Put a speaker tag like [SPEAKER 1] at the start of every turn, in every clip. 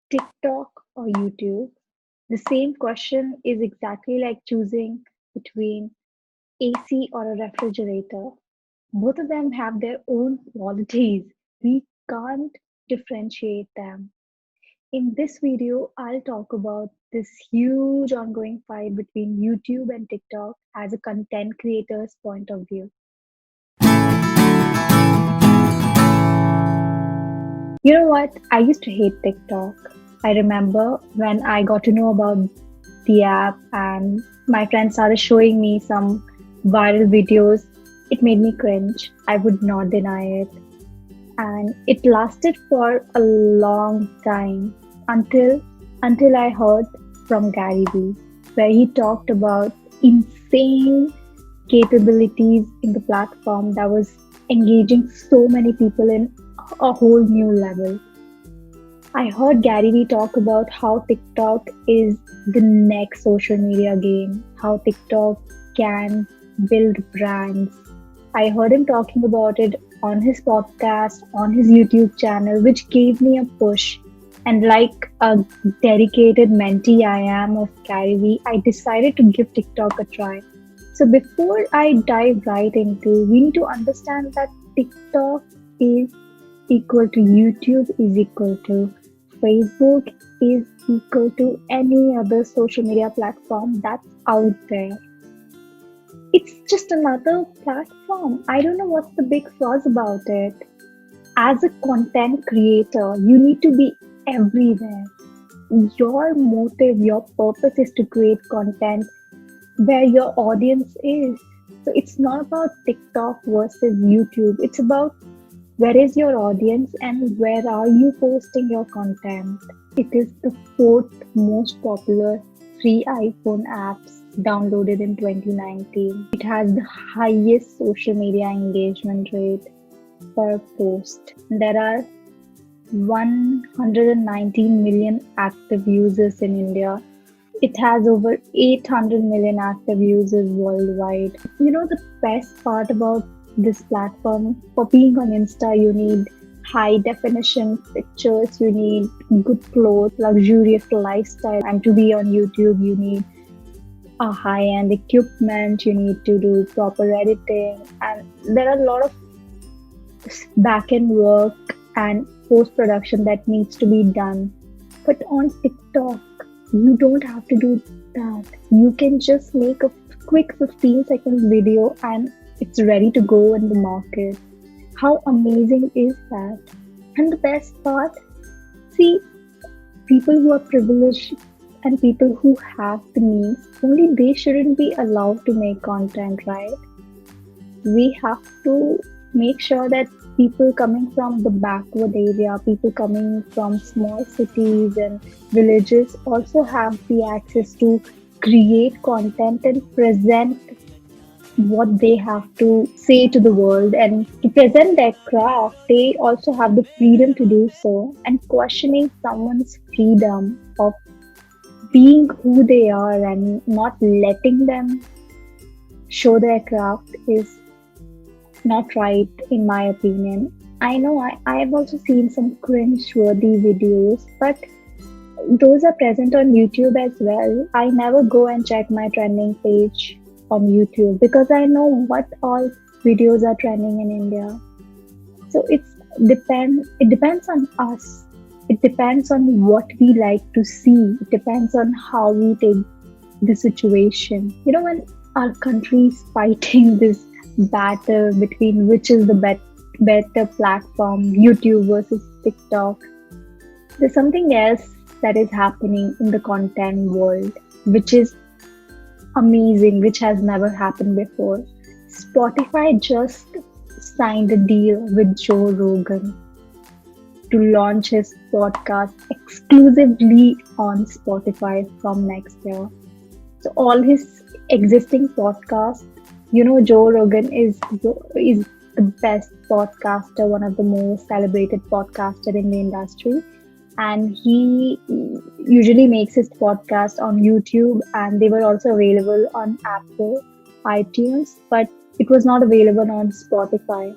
[SPEAKER 1] TikTok or YouTube? The same question is exactly like choosing between AC or a refrigerator. Both of them have their own qualities. We can't differentiate them. In this video, I'll talk about this huge ongoing fight between YouTube and TikTok as a content creator's point of view. You know what? I used to hate TikTok. I remember when I got to know about the app and my friends started showing me some viral videos. It made me cringe. I would not deny it. And it lasted for a long time until I heard from Gary Vee, where he talked about insane capabilities in the platform that was engaging so many people in a whole new level. I heard Gary Vee talk about how TikTok is the next social media game, how TikTok can build brands. I heard him talking about it on his podcast, on his YouTube channel, which gave me a push. And like a dedicated mentee I am of Gary Vee, I decided to give TikTok a try. So before I dive right into, we need to understand that TikTok is equal to YouTube is equal to Facebook is equal to any other social media platform that's out there. It's just another platform. I don't know what's the big fuss about it. As a content creator, you need to be everywhere. Your motive, your purpose is to create content where your audience is. So it's not about TikTok versus YouTube. It's about where is your audience and where are you posting your content. It is the fourth most popular free iPhone apps downloaded in 2019. It has the highest social media engagement rate per post. There are 119 million active users in India. It has over 800 million active users worldwide. You know, the best part about this platform, for being on Insta, you need high definition pictures, you need good clothes, luxurious lifestyle, and to be on YouTube, you need a high end equipment, you need to do proper editing, and there are a lot of back end work and post production that needs to be done. But on TikTok, you don't have to do that. You can just make a quick 15-second video and it's ready to go in the market. How amazing is that? And the best part, see, people who are privileged and people who have the means, only they shouldn't be allowed to make content, right? We have to make sure that people coming from the backward area, people coming from small cities and villages also have the access to create content and present what they have to say to the world and to present their craft. They also have the freedom to do so, and questioning someone's freedom of being who they are and not letting them show their craft is not right, in my opinion. I know I've also seen some cringe-worthy videos, but those are present on YouTube as well. I never go and check my trending page on YouTube because I know what all videos are trending in India. So it depends on us. It depends on what we like to see. It depends on how we take the situation. You know, when our country is fighting this battle between which is the better platform, YouTube versus TikTok, there's something else that is happening in the content world, which is amazing, which has never happened before. Spotify just signed a deal with Joe Rogan to launch his podcast exclusively on Spotify from next year. So all his existing podcasts, you know, Joe Rogan is the best podcaster, one of the most celebrated podcaster in the industry, and he usually makes his podcast on YouTube, and they were also available on Apple iTunes, but it was not available on Spotify.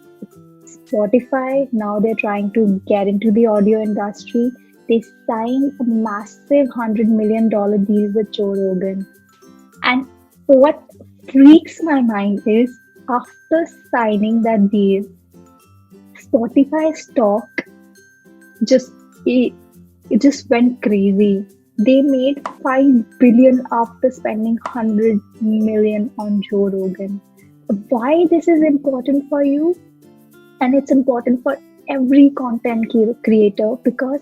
[SPEAKER 1] Spotify, now they're trying to get into the audio industry. they signed a massive $100 million deal with Joe Rogan. And what freaks my mind is after signing that deal, Spotify stock just it, it just went crazy. They made 5 billion after spending 100 million on Joe Rogan. Why this is important for you? And it's important for every content creator because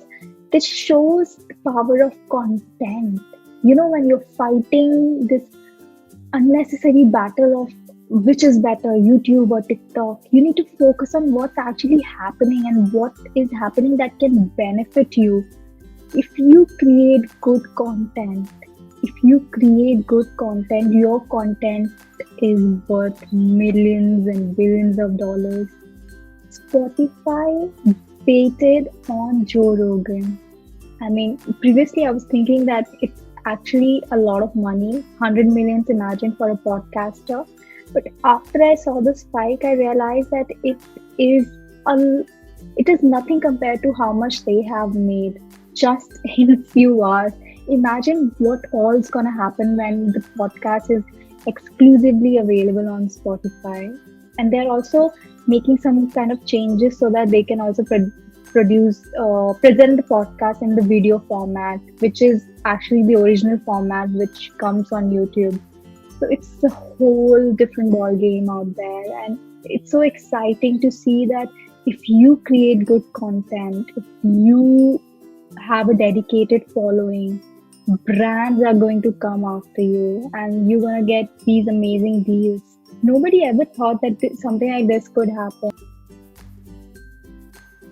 [SPEAKER 1] this shows the power of content. When you're fighting this unnecessary battle of which is better, YouTube or TikTok, you need to focus on what's actually happening and what is happening that can benefit you. If you create good content, your content is worth millions and billions of dollars. Spotify baited on Joe Rogan. I mean, previously I was thinking that it's actually a lot of money, 100 millions, imagine, for a podcaster. But after I saw the spike, I realized that it is nothing compared to how much they have made just in a few hours. Imagine what all is gonna happen when the podcast is exclusively available on Spotify. And they're also making some kind of changes so that they can also present the podcast in the video format, which is actually the original format which comes on YouTube. So it's a whole different ball game out there, and it's so exciting to see that if you create good content, if you have a dedicated following, brands are going to come after you, and you're gonna get these amazing deals. Nobody ever thought that something like this could happen.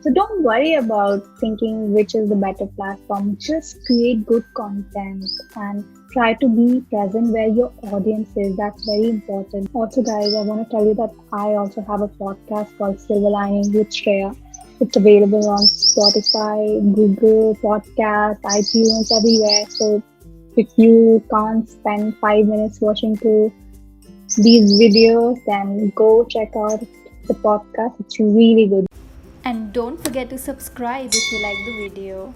[SPEAKER 1] So don't worry about thinking which is the better platform. Just create good content and try to be present where your audience is. That's very important. Also, guys, I want to tell you that I also have a podcast called Silver Lining with Shreya. It's available on Spotify, Google Podcast, iTunes, everywhere. So if you can't spend 5 minutes watching through these videos, then go check out the podcast. It's really good.
[SPEAKER 2] And don't forget to subscribe if you like the video.